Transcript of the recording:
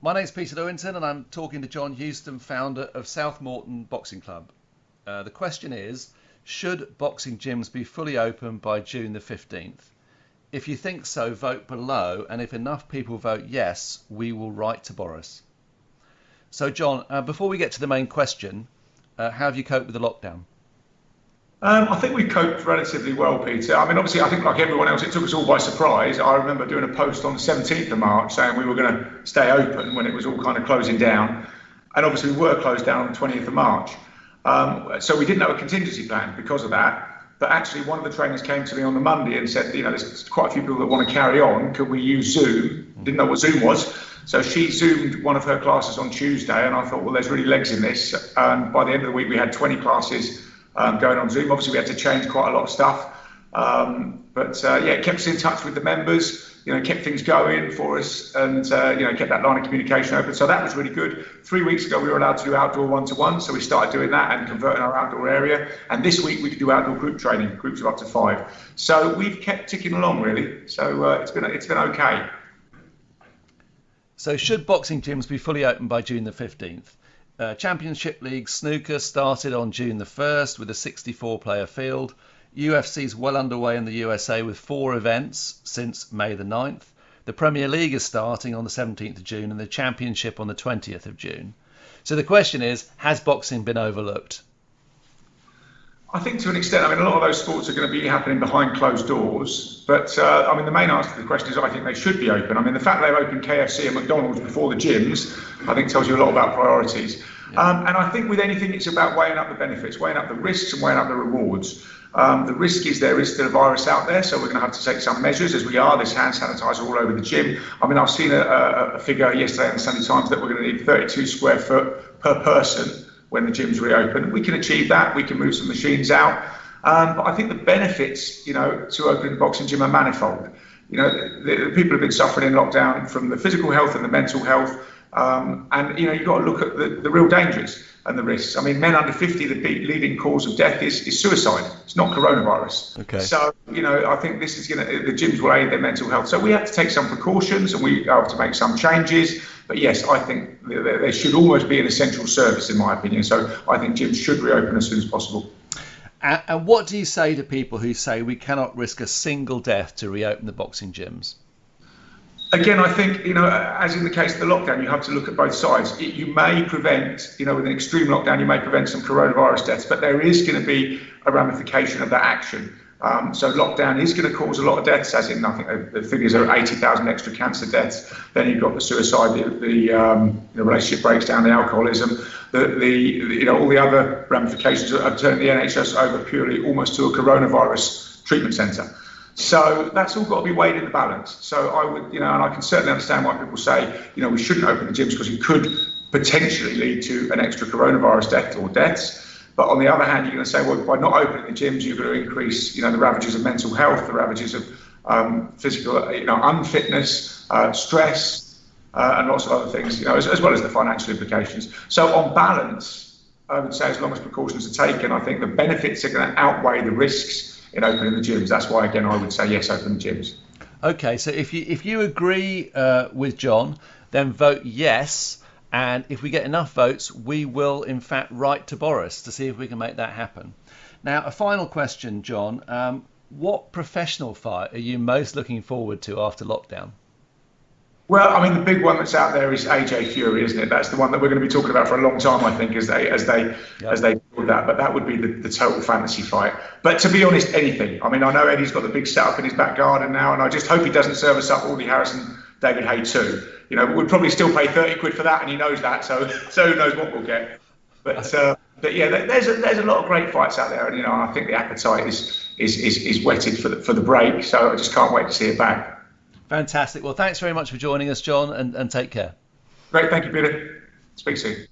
My name's Peter Lewington and I'm talking to John Houston, founder of South Morton Boxing Club. The question is, should boxing gyms be fully open by June the 15th? If you think so, vote below, and if enough people vote yes, we will write to Boris. So John, before we get to the main question, how have you coped with the lockdown? I think we coped relatively well, Peter. I mean, obviously, I think like everyone else, it took us all by surprise. I remember doing a post on the 17th of March saying we were going to stay open when it was all kind of closing down. And obviously, we were closed down on the 20th of March. So we didn't have a contingency plan because of that. But actually, one of the trainers came to me on the Monday and said, there's quite a few people that want to carry on. Could we use Zoom? Didn't know what Zoom was. So she Zoomed one of her classes on Tuesday. And I thought, well, there's really legs in this. And by the end of the week, we had 20 classes going on Zoom. Obviously, we had to change quite a lot of stuff. But it kept us in touch with the members, kept things going for us and, kept that line of communication open. So that was really good. 3 weeks ago, we were allowed to do outdoor one-to-one. So we started doing that and converting our outdoor area. And this week, we could do outdoor group training, groups of up to 5. So we've kept ticking along, really. So it's been okay. So should boxing gyms be fully open by June the 15th? Championship League snooker started on June the 1st with a 64-player field. UFC's well underway in the USA with 4 events since May the 9th. The Premier League is starting on the 17th of June and the Championship on the 20th of June. So the question is, has boxing been overlooked? I think to an extent, a lot of those sports are going to be happening behind closed doors. But, the main answer to the question is I think they should be open. The fact they've opened KFC and McDonald's before the gyms, I think tells you a lot about priorities. Yeah. And I think with anything, it's about weighing up the benefits, weighing up the risks and weighing up the rewards. The risk is there is still a virus out there, so we're going to have to take some measures as we are. There's hand sanitizer all over the gym. I've seen a figure yesterday in the Sunday Times that we're going to need 32 square foot per person when the gyms reopen. We can achieve that. We can move some machines out. But I think the benefits, to opening the boxing gym are manifold. The people have been suffering in lockdown from the physical health and the mental health. You've got to look at the real dangers and the risks. Men under 50, the leading cause of death is suicide. It's not coronavirus. Okay. So, I think this is the gyms will aid their mental health. So we have to take some precautions and we have to make some changes. But yes, I think there should almost be an essential service, in my opinion. So I think gyms should reopen as soon as possible. And what do you say to people who say we cannot risk a single death to reopen the boxing gyms? Again, I think, as in the case of the lockdown, you have to look at both sides. You may prevent, with an extreme lockdown, you may prevent some coronavirus deaths, but there is going to be a ramification of that action. So lockdown is going to cause a lot of deaths, as in, I think the figures are 80,000 extra cancer deaths. Then you've got the suicide, the relationship breakdown, the alcoholism, all the other ramifications of turning the NHS over purely almost to a coronavirus treatment centre. So that's all got to be weighed in the balance. So I would, and I can certainly understand why people say, we shouldn't open the gyms because it could potentially lead to an extra coronavirus death or deaths. But on the other hand, you're going to say, well, by not opening the gyms, you're going to increase, the ravages of mental health, the ravages of physical, unfitness, stress, and lots of other things, as well as the financial implications. So on balance, I would say as long as precautions are taken, I think the benefits are going to outweigh the risks in opening the gyms. That's why, again, I would say yes, open the gyms. Okay, so if you agree with John, then vote yes. And if we get enough votes, we will, in fact, write to Boris to see if we can make that happen. Now, a final question, John. What professional fight are you most looking forward to after lockdown? Well, the big one that's out there is AJ Fury, isn't it? That's the one that we're going to be talking about for a long time, I think, as they do that. But that would be the total fantasy fight. But to be honest, anything. I know Eddie's got the big setup in his back garden now, and I just hope he doesn't serve us up Audley Harrison, David Hay too. We'd probably still pay 30 quid for that, and he knows that. So who knows what we'll get. But yeah, there's a lot of great fights out there, and I think the appetite is whetted for the break. So I just can't wait to see it back. Fantastic. Well, thanks very much for joining us, John, and take care. Great. Thank you, Peter. Speak soon.